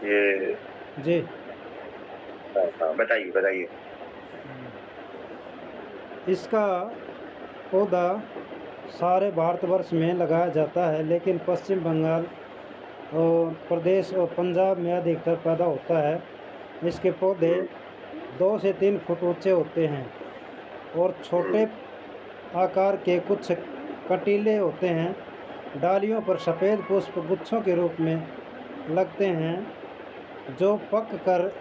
ये जी। हाँ, हाँ, बताइए, बताइए। इसका पौधा सारे भारतवर्ष में लगाया जाता है, लेकिन पश्चिम बंगाल और प्रदेश और पंजाब में अधिकतर पैदा होता है। इसके पौधे हुँ, 2 से 3 फुट ऊँचे होते हैं और छोटे हुँ, आकार के कुछ कटीले होते हैं। डालियों पर सफ़ेद पुष्प गुच्छों के रूप में लगते हैं, जो पक कर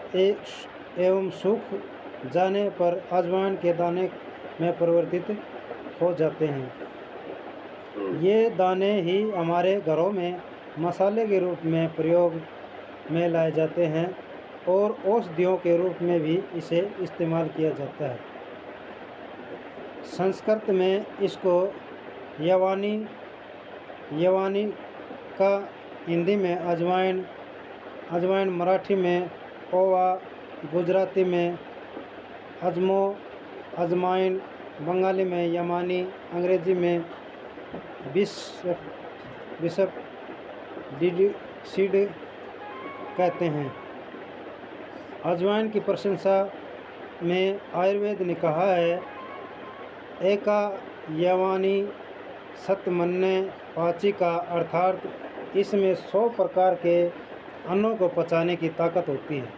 एवं सूख जाने पर अजवाइन के दाने में परिवर्तित हो जाते हैं। हुँ, ये दाने ही हमारे घरों में मसाले के रूप में प्रयोग में लाए जाते हैं और औषधियों के रूप में भी इसे इस्तेमाल किया जाता है। संस्कृत में इसको यवानी यवानी का, हिंदी में अजवाइन, अजवाइन मराठी में ओवा, गुजराती में अजमो, अजमाइन, बंगाली में यमानी, अंग्रेजी में बिशप बिशप डीडी सीड कहते हैं। अजवाइन की प्रशंसा में आयुर्वेद ने कहा है, एका यवानी सतमन्ने पाचिका, अर्थात इसमें 100 प्रकार के अन्नों को पचाने की ताकत होती है।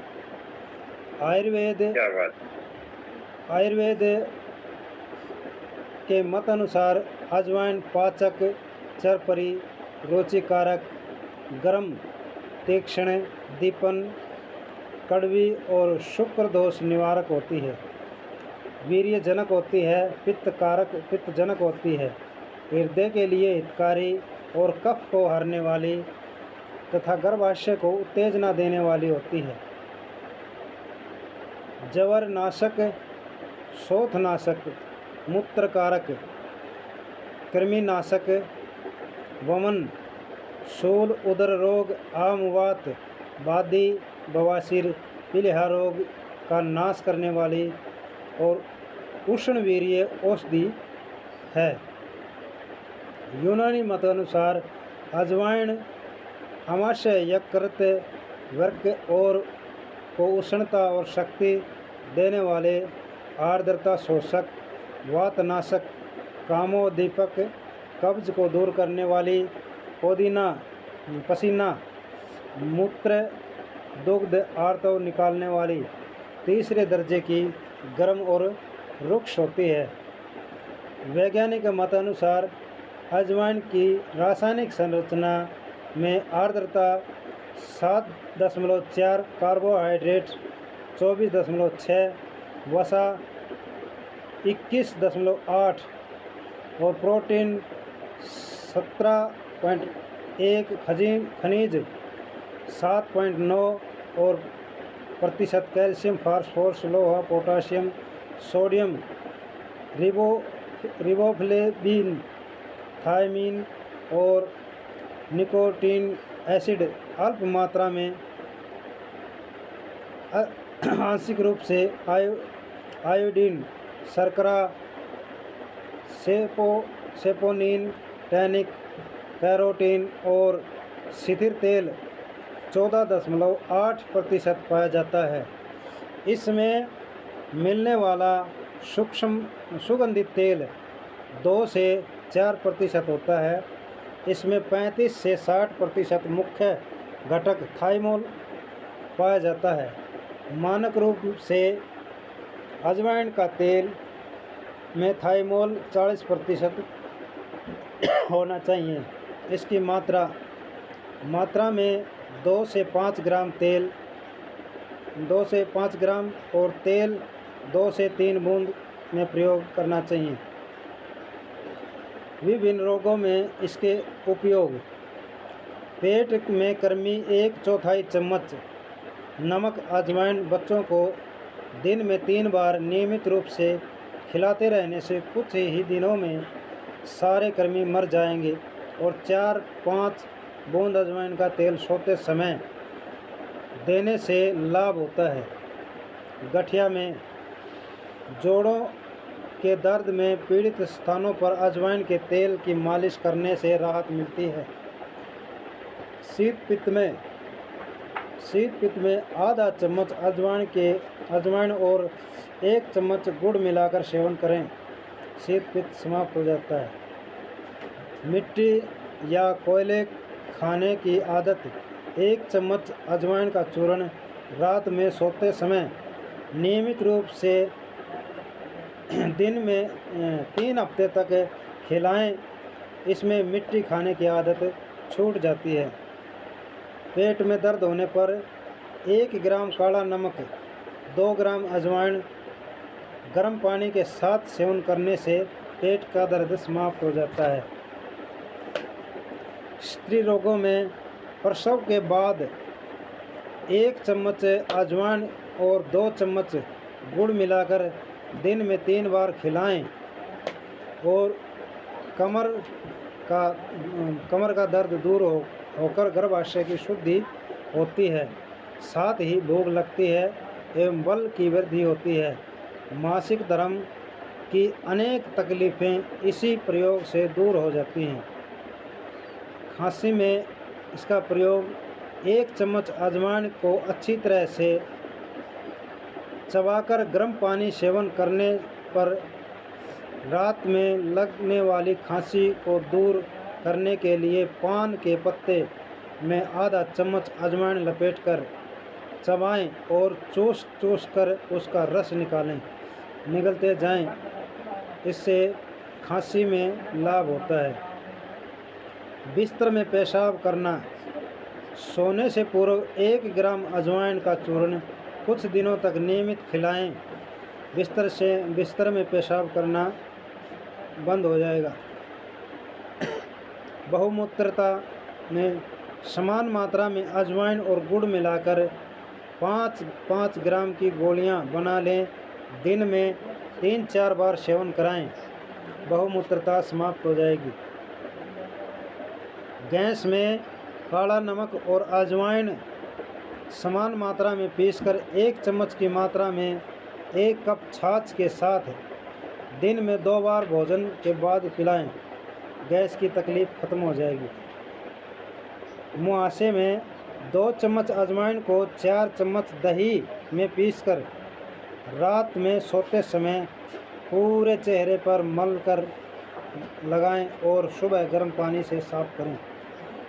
आयुर्वेद क्या बात! आयुर्वेद के मत अनुसार अजवाइन पाचक, चरपरी, रुचिकारक, गर्म, तीक्ष्ण, दीपन, कड़वी और शुक्र दोष निवारक होती है। वीर्यजनक होती है, पित्तजनक होती है, हृदय के लिए हितकारी और कफ को हरने वाली तथा गर्भाशय को उत्तेजना देने वाली होती है। जवरनाशक, शोथनाशक, मूत्रकारक, कृमिनाशक, वमन, शूल, उदर रोग, आमवात, वादी, बवासीर, पीलिया रोग का नाश करने वाली और उष्णवीर्य औषधि है। यूनानी मतानुसार अजवाइन आमाशय, यकृत, वृक्क और को उष्णता और शक्ति देने वाले, आर्द्रता शोषक, वातनाशक, कामोद्दीपक, कब्ज को दूर करने वाली, पुदीना, पसीना, मूत्र, दुग्ध, आर्तव निकालने वाली, तीसरे दर्जे की, गर्म और रुक्ष होती है। वैज्ञानिक मतानुसार अजवाइन की रासायनिक संरचना में आर्द्रता 7.4, कार्बोहाइड्रेट 24.6, वसा 21.8 और प्रोटीन 17.1, खनिज 7.9 और प्रतिशत, कैल्शियम, फास्फोरस, लोहा, पोटाशियम, सोडियम, रिबोफ्लेविन, थायमीन और निकोटीन एसिड अल्प मात्रा में आंशिक रूप से आयोडीन, शर्करा, सेपोनीन, टैनिक, कैरोटीन और स्थिर तेल 14.8% पाया जाता है। इसमें मिलने वाला सूक्ष्म सुगंधित तेल 2 से 4% होता है। इसमें 35 से 60% मुख्य घटक थाइमोल पाया जाता है। मानक रूप से अजवाइन का तेल में थाइमोल 40% होना चाहिए। इसकी मात्रा में 2 से 5 ग्राम तेल 2 से 5 ग्राम और तेल 2 से 3 बूंद में प्रयोग करना चाहिए। विभिन्न रोगों में इसके उपयोग: पेट में कृमि 1/4 चम्मच नमक अजवाइन बच्चों को दिन में 3 बार नियमित रूप से खिलाते रहने से कुछ ही दिनों में सारे कृमि मर जाएंगे और 4-5 बूंद अजवाइन का तेल सोते समय देने से लाभ होता है। गठिया में, जोड़ों के दर्द में पीड़ित स्थानों पर अजवाइन के तेल की मालिश करने से राहत मिलती है। शीत पित्त में आधा चम्मच अजवाइन और 1 चम्मच गुड़ मिलाकर सेवन करें, शीत पित्त समाप्त हो जाता है। मिट्टी या कोयले खाने की आदत, 1 चम्मच अजवाइन का चूर्ण रात में सोते समय नियमित रूप से दिन में 3 हफ्ते तक खिलाएं, इसमें मिट्टी खाने की आदत छूट जाती है। पेट में दर्द होने पर 1 ग्राम काला नमक, 2 ग्राम अजवाइन गर्म पानी के साथ सेवन करने से पेट का दर्द समाप्त हो जाता है। स्त्री रोगों में प्रसव के बाद 1 चम्मच अजवाइन और 2 चम्मच गुड़ मिलाकर दिन में 3 बार खिलाएं और कमर का दर्द दूर होकर गर्भाशय की शुद्धि होती है, साथ ही भूख लगती है एवं बल की वृद्धि होती है। मासिक धर्म की अनेक तकलीफ़ें इसी प्रयोग से दूर हो जाती हैं। खांसी में इसका प्रयोग 1 चम्मच अजवाइन को अच्छी तरह से चबाकर गर्म पानी सेवन करने पर रात में लगने वाली खांसी को दूर करने के लिए पान के पत्ते में आधा चम्मच अजवाइन लपेटकर चबाएं और चूस कर उसका रस निगलते जाएं, इससे खांसी में लाभ होता है। बिस्तर में पेशाब करना, सोने से पूर्व 1 ग्राम अजवाइन का चूर्ण कुछ दिनों तक नियमित खिलाएं, बिस्तर में पेशाब करना बंद हो जाएगा। बहुमूत्रता में समान मात्रा में अजवाइन और गुड़ मिलाकर 5 ग्राम की गोलियां बना लें, दिन में 3-4 बार सेवन कराएं, बहुमूत्रता समाप्त हो जाएगी। गैस में काला नमक और अजवाइन समान मात्रा में पीसकर 1 चम्मच की मात्रा में 1 कप छाछ के साथ दिन में 2 बार भोजन के बाद पिलाएं, गैस की तकलीफ खत्म हो जाएगी। मुहासे में 2 चम्मच अजवाइन को 4 चम्मच दही में पीसकर रात में सोते समय पूरे चेहरे पर मल कर लगाएं और सुबह गर्म पानी से साफ करें,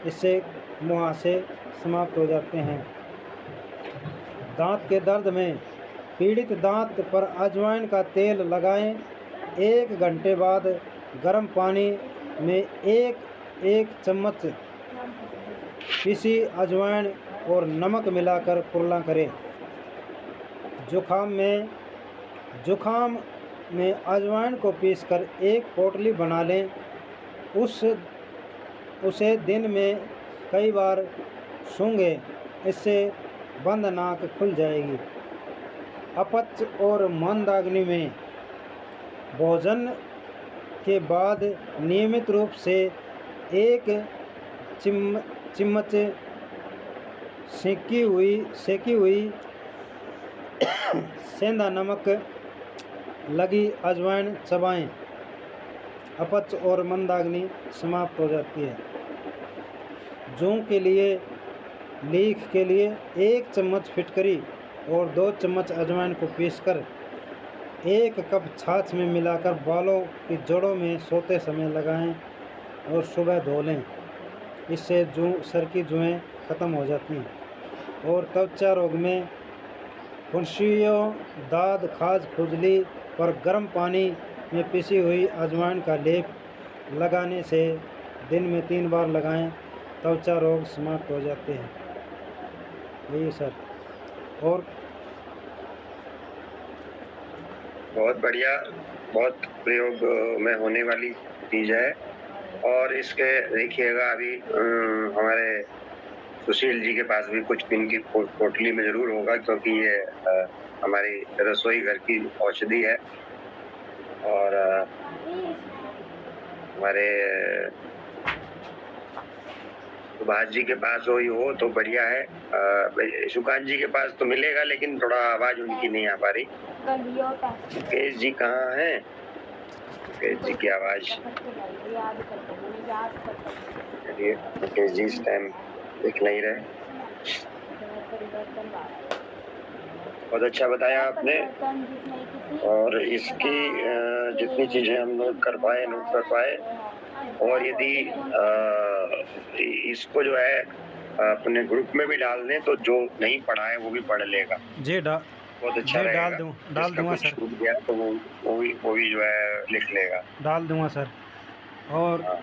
इससे मुहासे समाप्त हो जाते हैं। दांत के दर्द में पीड़ित दांत पर अजवाइन का तेल लगाएं, 1 घंटे बाद गर्म पानी में 1 चम्मच पिसी अजवाइन और नमक मिलाकर कुल्ला करें। जुखाम में अजवाइन को पीसकर 1 पोटली बना लें, उसे दिन में कई बार सूंघें, इससे बंद नाक खुल जाएगी। अपच और मंदाग्नि में भोजन के बाद नियमित रूप से 1 चम्मच सेकी हुई सेंधा नमक लगी अजवाइन चबाएं, अपच और मंदाग्नि समाप्त हो जाती है। जूं के लिए लीख के लिए 1 चम्मच फिटकरी और 2 चम्मच अजवाइन को पीसकर 1 कप छाछ में मिलाकर बालों की जड़ों में सोते समय लगाएं और सुबह धो लें, इससे सर की जुएँ खत्म हो जाती हैं। और त्वचा रोग में फुंसियों, दाद, खाज, खुजली पर गर्म पानी में पिसी हुई अजवाइन का लेप लगाने से दिन में 3 बार लगाएं, त्वचा रोग समाप्त हो जाते हैं। यही सर। और बहुत बढ़िया, बहुत प्रयोग में होने वाली चीज़ है। और इसके देखिएगा अभी हमारे सुशील जी के पास भी कुछ इनकी पोटली में ज़रूर होगा, क्योंकि ये हमारी रसोई घर की औषधि है। और हमारे सुभाष जी के पास हो तो बढ़िया है। सुकांत जी के पास तो मिलेगा, लेकिन थोड़ा आवाज़ उनकी नहीं आ पा रही। मुकेश जी कहाँ हैं? मुकेश जी की आवाज़, चलिए मुकेश जी इस टाइम दिख नहीं रहे। बहुत अच्छा बताया आपने। और इसकी जितनी चीज़ें हम नोट कर पाए और यदि इसको जो है अपने ग्रुप में भी डाल दें तो जो नहीं पढ़ा है वो भी पढ़ लेगा। जी बहुत अच्छा रहेगा। डाल जिसका दूंगा कुछ सर, छूट गया तो वो भी जो है लिख लेगा। डाल दूंगा सर। और हाँ,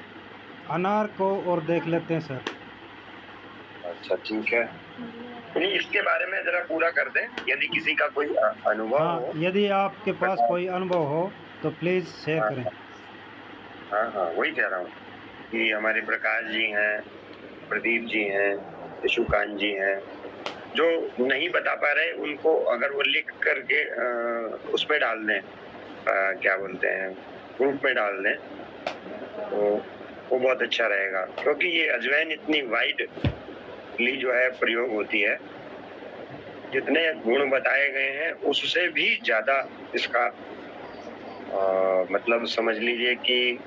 अनार को और देख लेते हैं सर। अच्छा ठीक है। नहीं, इसके बारे में जरा पूरा कर दें, यदि किसी का कोई अनुभव हाँ, हो। यदि आपके पास प्रकाश। कोई अनुभव हो तो प्लीज़ शेयर हाँ करें। हाँ हाँ, वही कह रहा हूँ कि हमारे प्रकाश जी हैं, प्रदीप जी हैं, यशुकांत जी हैं, जो नहीं बता पा रहे उनको अगर वो लिख करके उसमें डाल दें, क्या बोलते हैं, ग्रुप में डाल दें तो वो बहुत अच्छा रहेगा। क्योंकि ये अजवाइन इतनी वाइडली जो है प्रयोग होती है, जितने गुण बताए गए हैं उससे भी ज्यादा इसका मतलब समझ लीजिए कि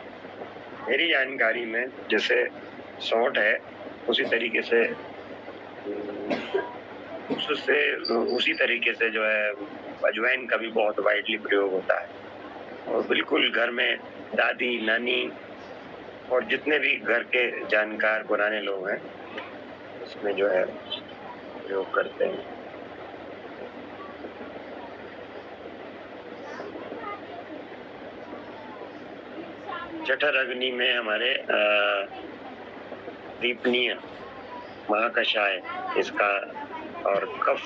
मेरी जानकारी में जैसे सौंठ है उसी तरीके से उससे उसी तरीके से जो है अजवाइन का भी बहुत वाइडली प्रयोग होता है। और बिल्कुल घर में दादी नानी और जितने भी घर के जानकार पुराने लोग हैं उसमें जो है प्रयोग करते हैं। जठर अग्नि में हमारे दीपनीय महाकषाय इसका और कफ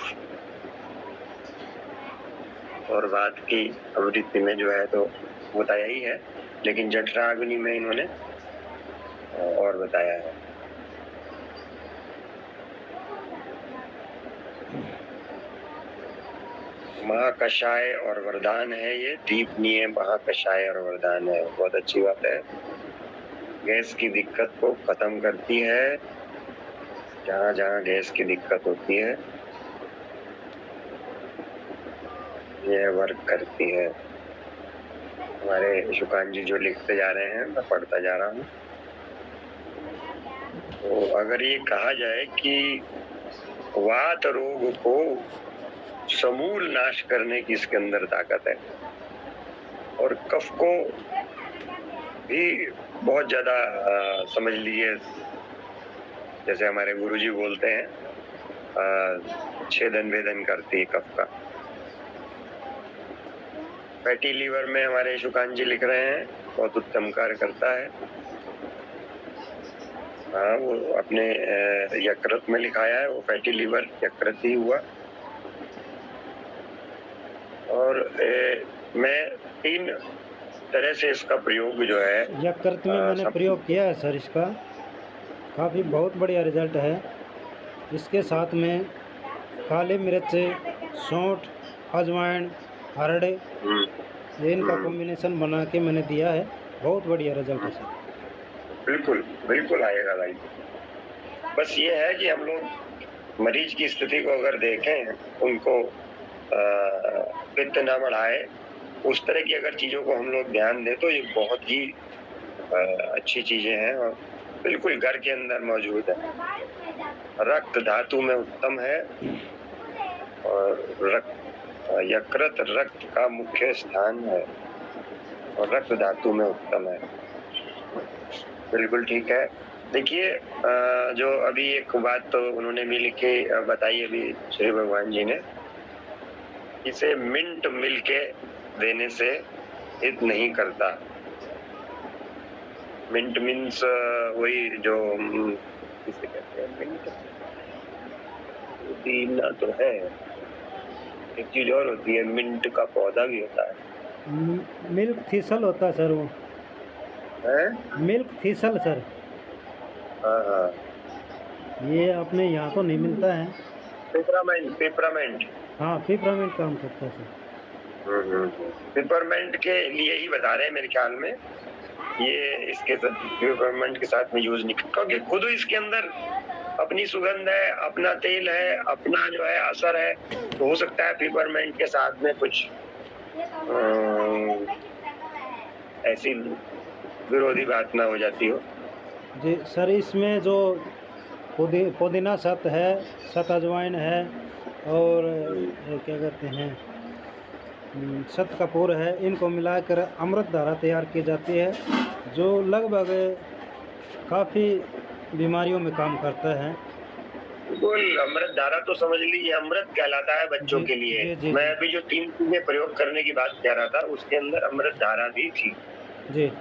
और वात की आवृत्ति में जो है तो बताया ही है, लेकिन जठराग्नि में इन्होंने और बताया है। महाकषाय और वरदान है, ये दीपनीय महाकषाय और वरदान है। बहुत अच्छी बात है। गैस की दिक्कत को खत्म करती है, जहाँ जहाँ गैस की दिक्कत होती है यह वर्क करती है। हमारे शुकान जी जो लिखते जा रहे हैं मैं पढ़ता जा रहा हूँ। तो अगर ये कहा जाए कि वात रोग को समूल नाश करने की इसके अंदर ताकत है और कफ को भी बहुत ज्यादा समझ लीजिए, जैसे हमारे गुरुजी बोलते हैं छेदन भेदन करती है कफ का। फैटी लीवर में हमारे शुकान जी लिख रहे हैं बहुत उत्तम कार्य करता है। हाँ, वो अपने यकृत में लिखाया है, वो फैटी लीवर यकृत ही हुआ। और मैं 3 तरह से इसका प्रयोग जो है यकृत में मैंने प्रयोग किया है सर इसका, काफ़ी बहुत बढ़िया रिजल्ट है। इसके साथ में काली मिर्च, सौंठ, अजवाइन, हरड़े, ये इनका कॉम्बिनेशन बना के मैंने दिया है। बहुत बढ़िया रिजल्ट है सर। बिल्कुल बिल्कुल आएगा भाई। बस ये है कि हम लोग मरीज की स्थिति को अगर देखें, उनको पित्त ना बढ़ाए, उस तरह की अगर चीजों को हम लोग ध्यान दें तो ये बहुत ही अच्छी चीजें हैं और बिल्कुल घर के अंदर मौजूद है। रक्त धातु में उत्तम है और यकृत रक्त का मुख्य स्थान है और रक्त धातु में उत्तम है। बिल्कुल ठीक है। देखिए जो अभी एक बात तो उन्होंने भी लिख के बताई अभी श्री भगवान जी ने, इसे मिंट मिल के देने से हित नहीं करता। मिंट मीन्स वही जो किसे कहते हैं मिंट, पुदीना तो है, एक चीज और होती है, मिंट का पौधा भी होता है। मिल्क थीसल होता है सर, वो है? Milk thistle sir. हाँ हाँ, ये अपने यहाँ तो नहीं मिलता है। पेपरामेंट। हाँ, पेपरामेंट काम करता है सर। पेपरमेंट के लिए ही बता रहे हैं मेरे ख्याल में, ये इसके पेपरमेंट के साथ में यूज नहीं, क्योंकि खुद इसके अंदर अपनी सुगंध है, अपना तेल है, अपना जो है असर है, तो हो सकता है पेपरमेंट के साथ में कुछ ऐसी विरोधी बात ना हो जाती हो। जी सर, इसमें जो पुदीना सत है, सत अजवाइन है, और हम्म, क्या कहते हैं शत कपूर है, इनको मिलाकर अमृत धारा तैयार की जाती है, जो लगभग काफ़ी बीमारियों में काम करता है। बिल्कुल अमृत धारा तो समझ लीजिए अमृत कहलाता है बच्चों जी, के लिए। जी, जी, मैं जी। अभी जो 3 चीज़ें प्रयोग करने की बात कह रहा था, उसके अंदर अमृत धारा भी थी। जी,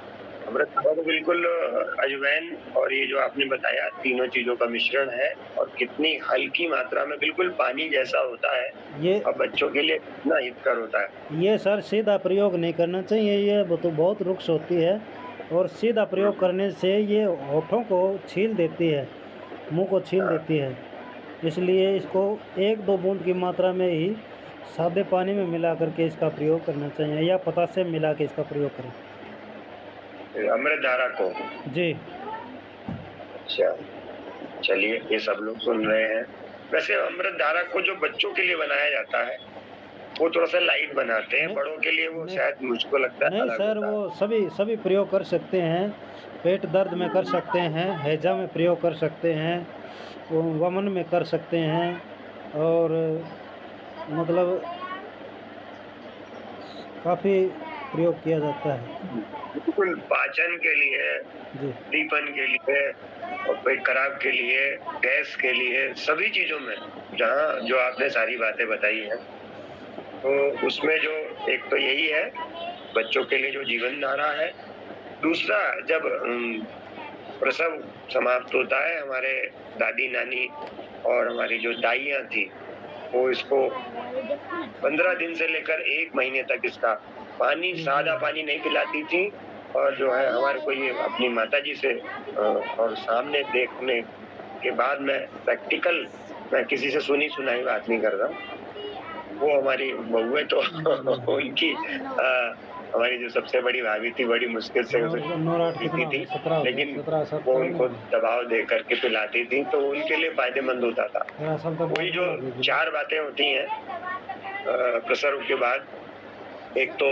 अमृत धारा तो बिल्कुल अजवाइन और ये जो आपने बताया तीनों चीज़ों का मिश्रण है और कितनी हल्की मात्रा में बिल्कुल पानी जैसा होता है ये और बच्चों के लिए कितना हितकर होता है। ये सर सीधा प्रयोग नहीं करना चाहिए, ये तो बहुत रुक्ष होती है और सीधा प्रयोग हुँ, करने से ये होठों को छील देती है, मुँह को छील हाँ, देती है। इसलिए इसको 1-2 बूंद की मात्रा में ही सादे पानी में मिला करके इसका प्रयोग करना चाहिए या पोटासियम मिला के इसका प्रयोग करें। अमृत धारा को। जी, अच्छा, चलिए ये सब लोग सुन रहे हैं। वैसे अमृत धारा को जो बच्चों के लिए बनाया जाता है, वो थोड़ा-सा लाइट बनाते हैं, नहीं, बड़ों के लिए वो नहीं, शायद मुझको लगता है नहीं अलग सर, होता है। वो सभी सभी प्रयोग कर सकते हैं। पेट दर्द में कर सकते हैं, हैजा में प्रयोग कर सकते हैं, वो वमन में कर सकते हैं और मतलब काफ़ी प्रयोग किया जाता है। बिल्कुल पाचन के लिए, जी, दीपन के लिए और पेट खराब के लिए, गैस के लिए, सभी चीज़ों में जहाँ जो आपने सारी बातें बताई हैं, तो उसमें जो एक तो यही है, बच्चों के लिए जो जीवन धारा है। दूसरा जब प्रसव समाप्त होता है, हमारे दादी-नानी और हमारी जो दाइयाँ थी, वो इसको 15 दिन से लेकर 1 महीने तक इसका पानी, जी, जी, सादा पानी नहीं पिलाती थी और जो है हमारे को ये अपनी माताजी से और सामने देखने के बाद मैं किसी से सुनी-सुनाई बात नहीं कर रहा हूँ। वो हमारी बहुएँ तो जी। उनकी हमारी जो सबसे बड़ी भाभी थी, बड़ी मुश्किल से उसे नौराट पीती कितना हो थी, गया? 17 हो गया, लेकिन 17 वो 17 नहीं उनको हो गया? दबाव दे कर के पिलाती थी, तो उनके लिए फ़ायदेमंद होता था। 13 साल तक वही बाद जो नौराट गई थी ना? 4 बातें होती हैं प्रसव के बाद, एक तो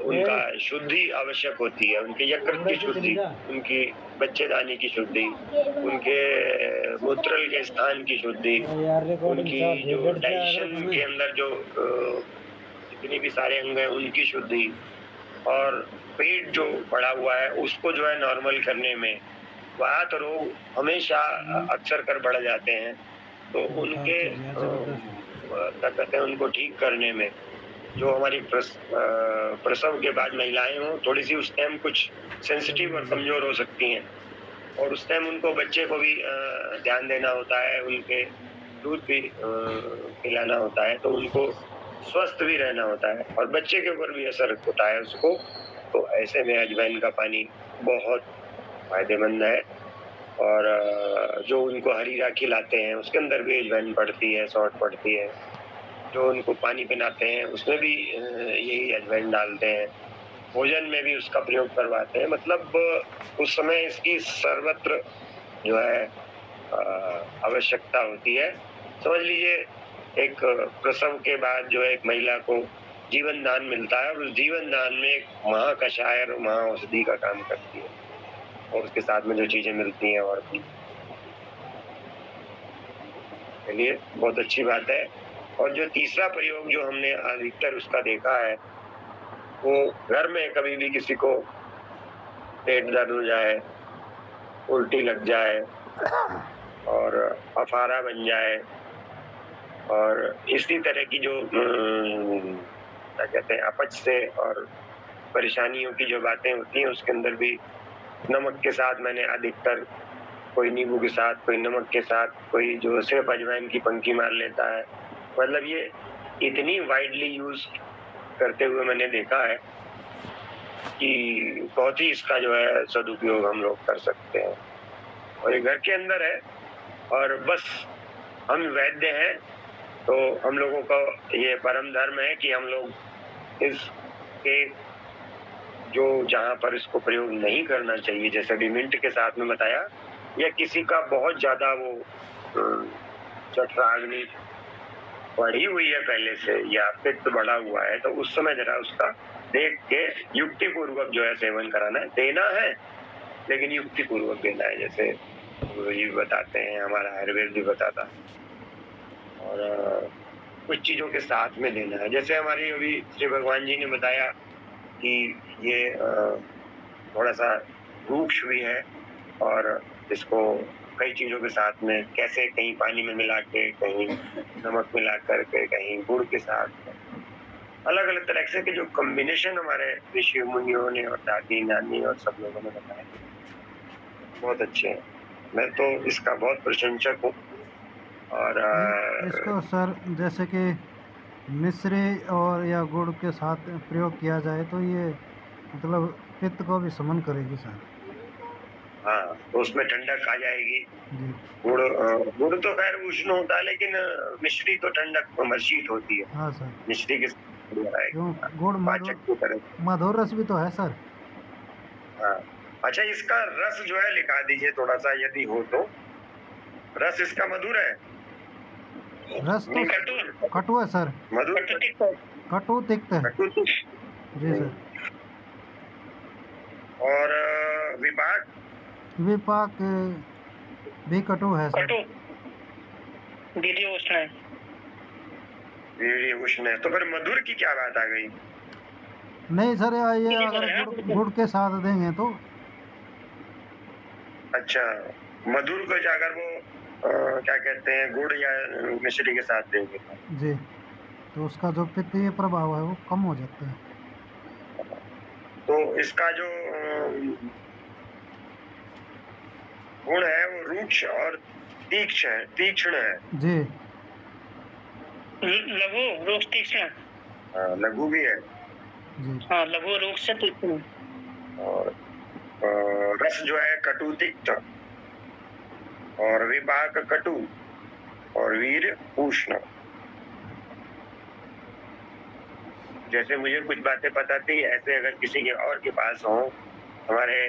उनका ए, शुद्धि आवश्यक होती है, उनके यकृत की उड़े से चली शुद्धि, जा। उनकी बच्चेदानी की शुद्धि, उनके मूत्रल के स्थान की शुद्धि, अरे यार रिकॉर्डिंग उनकी चार्ज है, जो बैठ जाया करो डाइजेशन तुम्हें। के अंदर जो जितने भी सारे अंग हैं उनकी शुद्धि और पेट जो बढ़ा हुआ है उसको जो है नॉर्मल करने में, वात रोग हमेशा अक्सर कर बढ़ जाते हैं, तो बुखार उनके चढ़ गया जबरदस्त। क्या कहते हैं उनको ठीक करने में जो हमारी प्रसव के बाद महिलाएँ हों, थोड़ी-सी उस टाइम कुछ सेंसिटिव और जी, कमज़ोर हो सकती हैं और उस टाइम उनको बच्चे को भी ध्यान देना होता है, उनके दूध भी पिलाना होता है, तो उनको स्वस्थ भी रहना होता है और बच्चे के ऊपर भी असर होता है उसको, तो ऐसे में अजवाइन का पानी बहुत फ़ायदेमंद है और जो उनको हरीरा खिलाते हैं, उसके अंदर भी अजवाइन पड़ती है, सौंठ पड़ती है। जो उनको पानी पिलाते हैं, उसमें भी यही अजवाइन डालते हैं। भोजन में भी उसका प्रयोग करवाते हैं। मतलब उस समय इसकी सर्वत्र जो है आवश्यकता होती है। समझ लीजिए एक प्रसव के बाद जो है एक महिला को जीवन दान मिलता है और उस जीवन दान में एक महाकषाय और महाऔषधि का काम करती है और उसके साथ में जो चीज़ें मिलती हैं और भी। चलिए बहुत अच्छी बात है और जो तीसरा प्रयोग जो हमने अधिकतर उसका देखा है वो घर में कभी भी किसी को पेट दर्द हो जाए, उल्टी लग जाए और अफारा बन जाए और इसी तरह की जो क्या कहते हैं अपच से और परेशानियों की जो बातें होती हैं उसके अंदर भी नमक के साथ मैंने अधिकतर कोई नींबू के साथ, कोई नमक के साथ, कोई जो सिर्फ अजवाइन की पंखी मार लेता है। मतलब ये इतनी वाइडली यूज़ करते हुए मैंने देखा है कि बहुत ही इसका जो है सदुपयोग हम लोग कर सकते हैं और ये घर के अंदर है और बस हम वैद्य हैं, तो हम लोगों का ये परम धर्म है कि हम लोग इसके जो जहाँ पर इसको प्रयोग नहीं करना चाहिए, जैसे अभी मिंट के साथ में बताया या किसी का बहुत ज़्यादा वो जठराग्नि बढ़ी हुई है पहले से या पित्त बढ़ा हुआ है, तो उस समय ज़रा उसका देख के युक्तिपूर्वक जो है सेवन कराना है। देना है लेकिन युक्तिपूर्वक देना है। जैसे गुरुजी भी बताते हैं, हमारा आयुर्वेद भी बताता है। और कुछ चीज़ों के साथ में लेना है। जैसे हमारी अभी श्री भगवान जी ने बताया कि ये थोड़ा-सा रूक्ष भी है और इसको कई चीज़ों के साथ में कैसे कहीं पानी में मिला के, कहीं नमक मिला कर के, कहीं गुड़ के साथ, अलग-अलग तरह से के जो कॉम्बिनेशन हमारे ऋषि-मुनियों ने और दादी-नानी और सब लोगों ने बताए, बहुत अच्छे हैं। मैं तो इसका बहुत प्रशंसक हूँ और इसको सर जैसे कि मिश्री और या गुड़ के साथ प्रयोग किया जाए तो ये मतलब पित्त को भी शमन करेगी सर। हाँ, तो उसमें ठंडक आ जाएगी। जी। गुड़ तो खैर उष्ण होता है, लेकिन मिश्री तो ठंडक शीत होती है। हाँ सर, मिश्री के क्यों गुड़ पाचक की तरह। मधुर रस भी तो है सर। हाँ, अच्छा इसका रस जो है लिखा दीजिए थोड़ा-सा यदि हो तो। रस इसका मधुर है? रस तो नहीं, कटु है सर, मधुर कटु तिक्त है। कटु तो जी सर। और विपाक विपाक भी कटु है सर। वीर्य उष्ण है। वीर्य उष्ण है, तो फिर मधुर की क्या बात आ गई? नहीं सर, ये अगर गुड़ के साथ देंगे तो। अच्छा, मधुर को अगर वो क्या कहते हैं गुड़ या मिश्री के साथ देंगे जी, तो उसका जो पित्तीय प्रभाव है वो कम हो जाता है। तो इसका जो गुण है वो रूक्ष और तीक्ष्ण है। जी। लघु रूक्ष तीक्ष्ण। हाँ, लघु भी है। जी। हाँ, लघु रूक्ष से तीक्ष्ण। और रस जो है कटु तिक्त और विपाक कटु और वीर उष्ण। जैसे मुझे कुछ बातें पता थी, ऐसे अगर किसी के और के पास हो, हमारे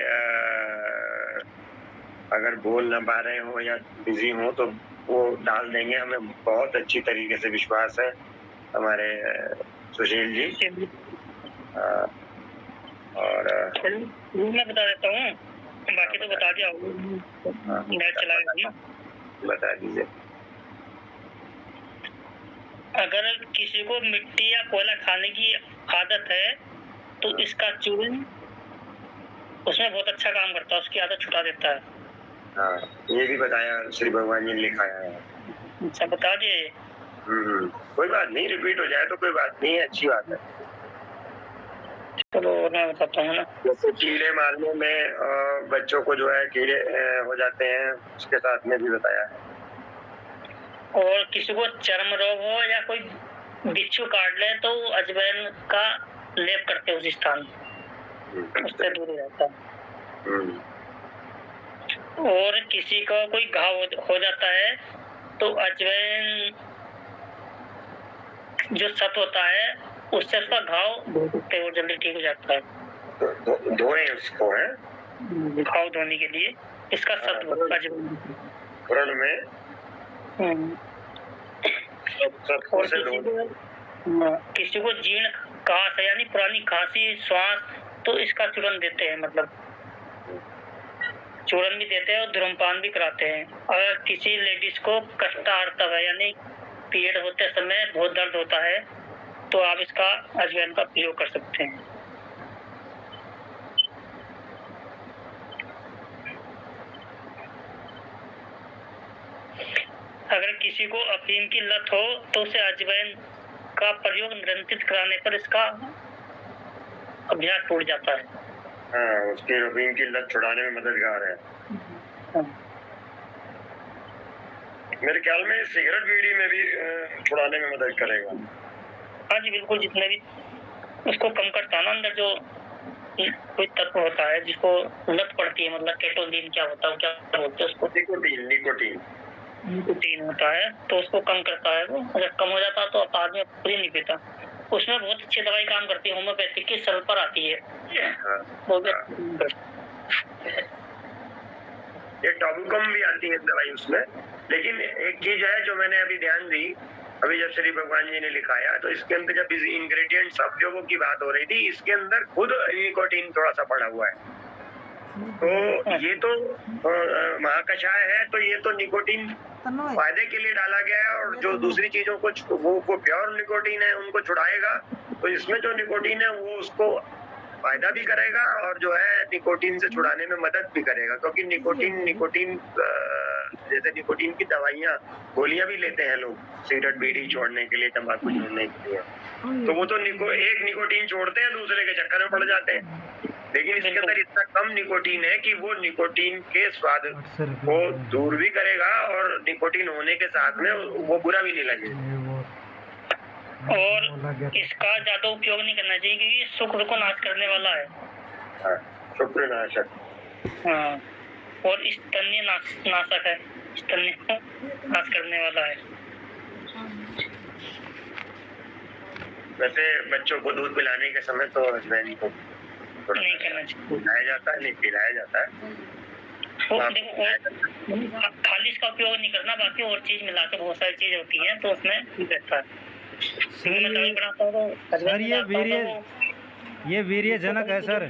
अगर बोल ना पा रहे हो या बिजी हो तो वो डाल देंगे, हमें बहुत अच्छी तरीके से विश्वास है हमारे सुशील जी। और मैं बता देता हूँ, बाकी तो बता दिया होगा, नेट चलाएगा। बता दीजिए। अगर किसी को मिट्टी या कोयला खाने की आदत है तो इसका चूर्ण उसमें बहुत अच्छा काम करता है, उसकी आदत छुटा देता है। हाँ, ये भी बताया श्री भगवान जी ने लिखाया है। अच्छा, बता दिए। कोई बात नहीं, रिपीट हो जाए तो कोई बात नहीं है, अच्छी बात है। चलो मैं बताता हूँ ना। जैसे कीड़े मारने में बच्चों को जो है कीड़े हो जाते हैं, उसके साथ में भी बताया है। और किसी को चर्म रोग हो या कोई बिच्छू काट ले तो अजवाइन का लेप करते हैं उस स्थान, उससे दूर हो जाता है। और किसी को कोई घाव हो जाता है तो अजवाइन जो सत होता है उससे उसका घाव धो सकते हैं और जल्दी ठीक हो जाता है। धोए उसको है घाव धोने के लिए इसका सत्व पूर्ण में। और किसी को जीर्ण काश है यानी पुरानी खांसी श्वास तो इसका चूर्ण देते हैं, मतलब चूर्ण भी देते हैं और धूम्रपान भी कराते हैं। अगर किसी लेडीज को कष्टार्तव है यानी पीरियड होते समय बहुत दर्द होता है तो आप इसका अजवाइन का प्रयोग कर सकते हैं। अगर किसी को अफीम की लत हो तो उसे अजवाइन का प्रयोग निरंतरित कराने पर इसका अभ्यास टूट जाता है। हाँ, उसकी अफीम की लत छुड़ाने में मददगार है। मेरे ख्याल में सिगरेट बीड़ी में भी छुड़ाने में मदद करेगा। हाँ जी बिल्कुल, जितने भी उसको कम करता है ना, अंदर जो कोई तत्व होता है जिसको लत पड़ती है, मतलब केटोनिन क्या होता है, क्या बोलते हैं उसको, निकोटीन होता है, तो उसको कम करता है वो। अगर कम हो जाता तो आदमी पूरी नहीं पीता। उसमें बहुत अच्छी दवाई काम करती है, होम्योपैथिक की सल्फर आती है। ये टॉबुकम भी आती है दवाई उसमें। लेकिन एक चीज है जो मैंने अभी ध्यान दी, अभी जब श्री भगवान जी ने लिखाया तो इसके अंदर जब इंग्रेडिएंट्स अवयवों की बात हो रही थी, इसके अंदर खुद निकोटीन थोड़ा सा पड़ा हुआ है। तो ये तो महाकषाय है, तो ये तो निकोटीन फायदे के लिए डाला गया है, और जो दूसरी चीजों को वो प्योर निकोटीन है उनको छुड़ाएगा। तो इसमें जो निकोटीन है वो उसको फायदा भी करेगा और जो है निकोटीन से छुड़ाने में मदद भी करेगा, क्योंकि निकोटीन जैसे निकोटीन की दवाइयाँ, गोलियां भी लेते हैं लोग सिगरेट बीड़ी छोड़ने के लिए, तंबाकू छोड़ने के लिए, तो वो तो एक निकोटीन छोड़ते हैं, दूसरे के चक्कर में पड़ जाते हैं। लेकिन इसके अंदर इतना कम निकोटीन है कि वो निकोटीन के स्वाद को दूर भी करेगा और निकोटीन होने के साथ में वो बुरा भी नहीं लगेगा। और इसका ज्यादा उपयोग नहीं करना चाहिए क्योंकि ये शुक्र को नाश करने वाला है। हाँ, शुक्र नाशक। हाँ, और स्तन्य नाशक है, स्तन्य को नाश करने वाला है। वैसे बच्चों को दूध पिलाने के समय तो नहीं करना चाहिए, पिलाया जाता है, नहीं पिलाया जाता है। खाली इसका उपयोग नहीं करना, बाकी और चीज मिला के बहुत सारी चीज होती है तो उसमें रहता है। सर ये वीर्य जनक है सर।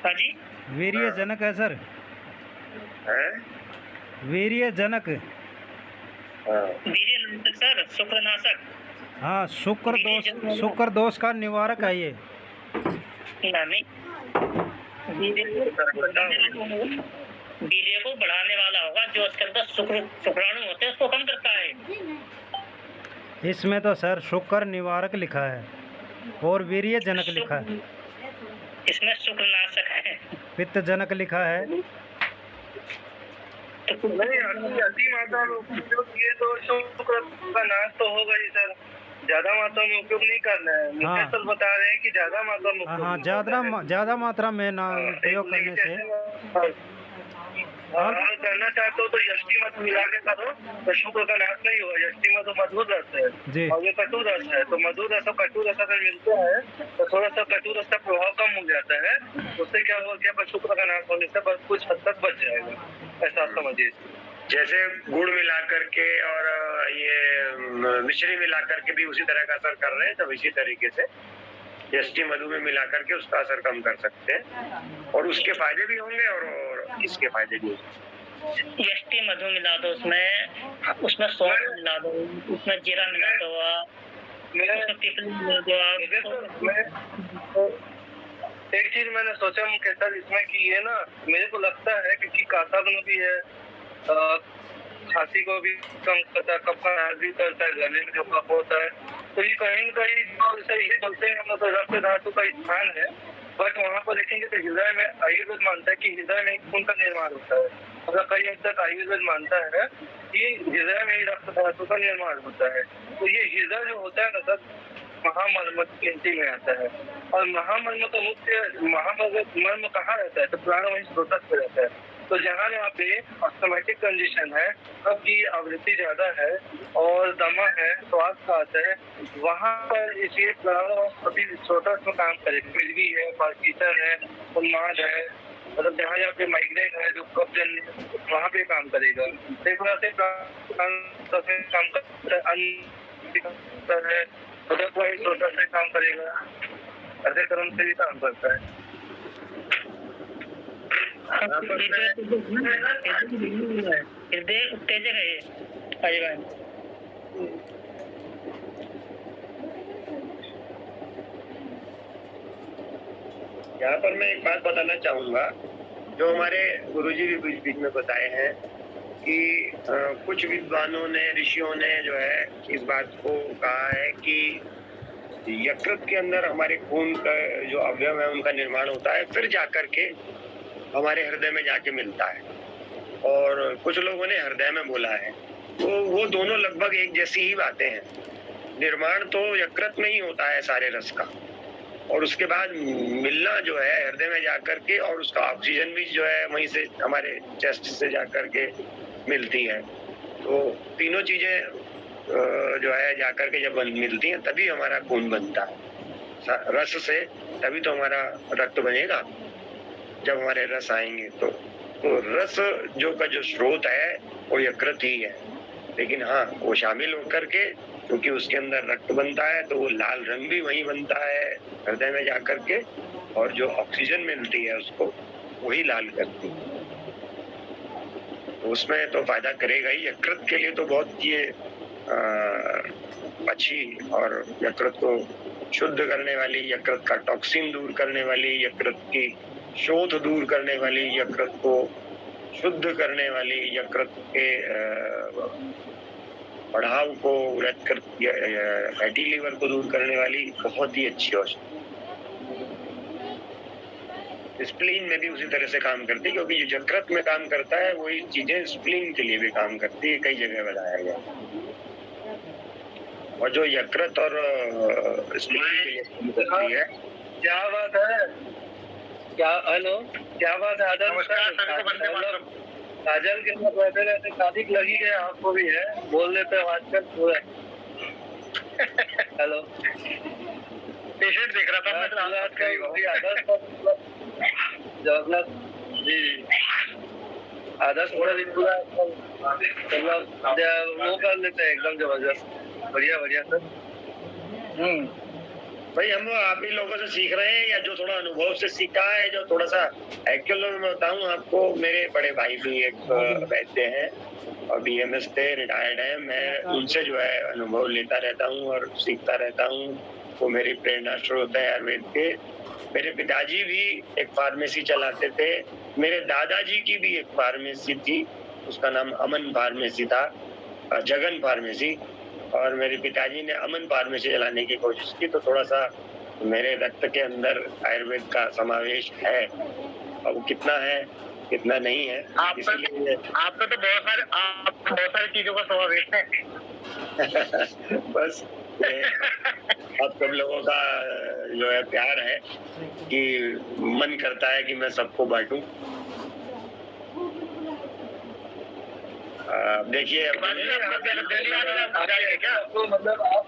हाँ जी, वीर्य जनक है सर, वीर्य जनक। वीर्य सर शुक्रनाशक। हाँ, शुक्र दोष का निवारक है ये। नहीं, वीर्य को बढ़ाने वाला होगा, जो उसके अंदर शुक्राणु होते हैं उसको कम करता है। इसमें तो सर शुक्र निवारक लिखा है और वीर्य जनक लिखा है। इसमें शुक्रनाशक है, पित्त जनक लिखा है। नहीं, अति मात्रा में उपयोग किए तो शुक्र का नाश तो होगा ही सर। ज्यादा मात्रा में उपयोग नहीं करना है। हाँ, सर बता रहे हैं कि ज्यादा मात्रा में हाँ, ज्यादा मात्रा में ना उपयोग करने से। अगर करना चाहते हो तो यष्टि मत मिला के करो तो शुक्र का नाश नहीं होगा। यष्टि मत तो मधुर रस है और ये कटु रस है, तो मधुर रस और कटु रस अगर मिलता है तो थोड़ा सा कटु रस का प्रभाव कम हो जाता है। उससे क्या होगा, क्या शुक्र का नाश होने से बस कुछ हद तक बच जाएगा, ऐसा समझिए। जैसे गुड़ मिला करके और ये मिश्री मिला करके भी उसी तरह का असर कर रहे हैं, तो इसी तरीके से यष्टि मधु में मिला करके उसका असर कम कर सकते हैं और उसके फायदे भी होंगे और इसके फायदे भी होंगे। यष्टि मधु मिला दो, उसमें सौंफ मिला दो, उसमें जीरा मिला दो, उसमें पीपली मिला दो। एक चीज मैंने सोचा मुकेश सर इसमें कि ये ना मेरे को लगता है क्योंकि कासाबन भी है, खांसी को भी कम करता है, कफ का इलाज भी करता है, गले में जो कफ होता है, तो ये कहीं न कहीं ये बोलते हैं हम लोग रक्त धातु का स्थान है। बट वहाँ पर देखेंगे तो हृदय में आयुर्वेद मानता है कि हृदय में खून का निर्माण होता है। मतलब कई हद तक आयुर्वेद मानता है कि हृदय में ही रक्त धातु का निर्माण होता है। तो ये हृदय जो होता है ना सर, महामर्म की गिनती में आता है। और महामर्म का मुख्य मर्म कहाँ रहता है, तो प्राण वही स्रोतक पे रहता है। तो जहाँ पे ऑस्थमेटिक कंडीशन है, कफ की आवृत्ति ज्यादा है और दमा है, श्वास खास है, वहाँ पर इसलिए प्राण सभी स्रोतक में काम करेगा। मिर्गी है, पार्किंसन है, उन्माद है, मतलब जहाँ पे माइग्रेन है, जो कब्जन वहाँ पे काम करेगा। एक तरह से काम करता है, से काम करेगा, ऐसे क्रम से भी काम करता है। हृदय उत्तेजक है ये अजवाइन। यहाँ पर मैं एक बात बताना चाहूँगा, जो हमारे गुरुजी भी बीच बीच में बताए हैं कि कुछ विद्वानों ने, ऋषियों ने जो है इस बात को कहा है कि यकृत के अंदर हमारे खून का जो अवयव है उनका निर्माण होता है, फिर जाकर के हमारे हृदय में जाके मिलता है। और कुछ लोगों ने हृदय में बोला है, तो वो दोनों लगभग एक जैसी ही बातें हैं। निर्माण तो यकृत में ही होता है सारे रस का, और उसके बाद मिलना जो है हृदय में जाकर के, और उसका ऑक्सीजन भी जो है वहीं से हमारे चेस्ट से जाकर के मिलती है। तो तीनों चीजें जो है जाकर के जब मिलती हैं तभी हमारा खून बनता है। रस से तभी तो हमारा रक्त बनेगा, जब हमारे रस आएंगे। तो रस जो स्रोत है वो यकृत ही है। लेकिन हाँ, वो शामिल होकर के, क्योंकि उसके अंदर रक्त बनता है तो वो लाल रंग भी वहीं बनता है हृदय में जाकर के, और जो ऑक्सीजन मिलती है उसको वही लाल करती है। उसमें तो फायदा करेगा ही। यकृत के लिए तो बहुत ये अच्छी और यकृत को शुद्ध करने वाली, यकृत का टॉक्सिन दूर करने वाली, यकृत की शोथ दूर करने वाली, यकृत को शुद्ध करने वाली, यकृत के बढ़ाव को, यकृत फैटी लीवर को दूर करने वाली बहुत ही अच्छी औषधि। स्प्लीन में भी उसी तरह से काम करती है, क्योंकि जो यकृत में काम करता है वही चीजें स्प्लीन के लिए भी काम करती है, कई जगह बताया गया। और जो यकृत और स्प्लीन के लिए काम करती है। क्या बात है, क्या हेलो, क्या बात है आदर्श? नमस्कार, सभी को वंदे मातरम। काजल के साथ बैठे रहते, शादी लगी है, आपको भी है, बोल देते हैं आजकल पूरा। हेलो, पेशेंट देख रहा था मैं जवाहरलाल जी, आदर्श पूरा दिन पूरा वो कर लेते हैं एकदम जबरदस्त। बढ़िया बढ़िया सर। भाई हम आप ही लोगों से सीख रहे हैं, या जो थोड़ा अनुभव से सीखा है, जो थोड़ा सा एक्चुअल में बताऊं आपको, मेरे बड़े भाई भी एक वैद्य हैं और BMS थे, रिटायर्ड हैं। मैं उनसे जो है अनुभव लेता रहता हूं और सीखता रहता हूं। वो मेरी प्रेरणा स्रोत है आयुर्वेद के। मेरे पिताजी भी एक फार्मेसी चलाते थे। मेरे दादाजी की भी एक फार्मेसी थी, उसका नाम अमन फार्मेसी था, जगन फार्मेसी। और मेरे पिताजी ने अमन फार्मेसी चलाने की कोशिश की, तो थोड़ा सा मेरे रक्त के अंदर आयुर्वेद का समावेश है। अब कितना है कितना नहीं है, इसलिए आपका तो बहुत सारी चीजों का समावेश है। बस अब सब लोगों का जो है प्यार है कि मन करता है कि मैं सबको बांटूं। देखिए मतलब आप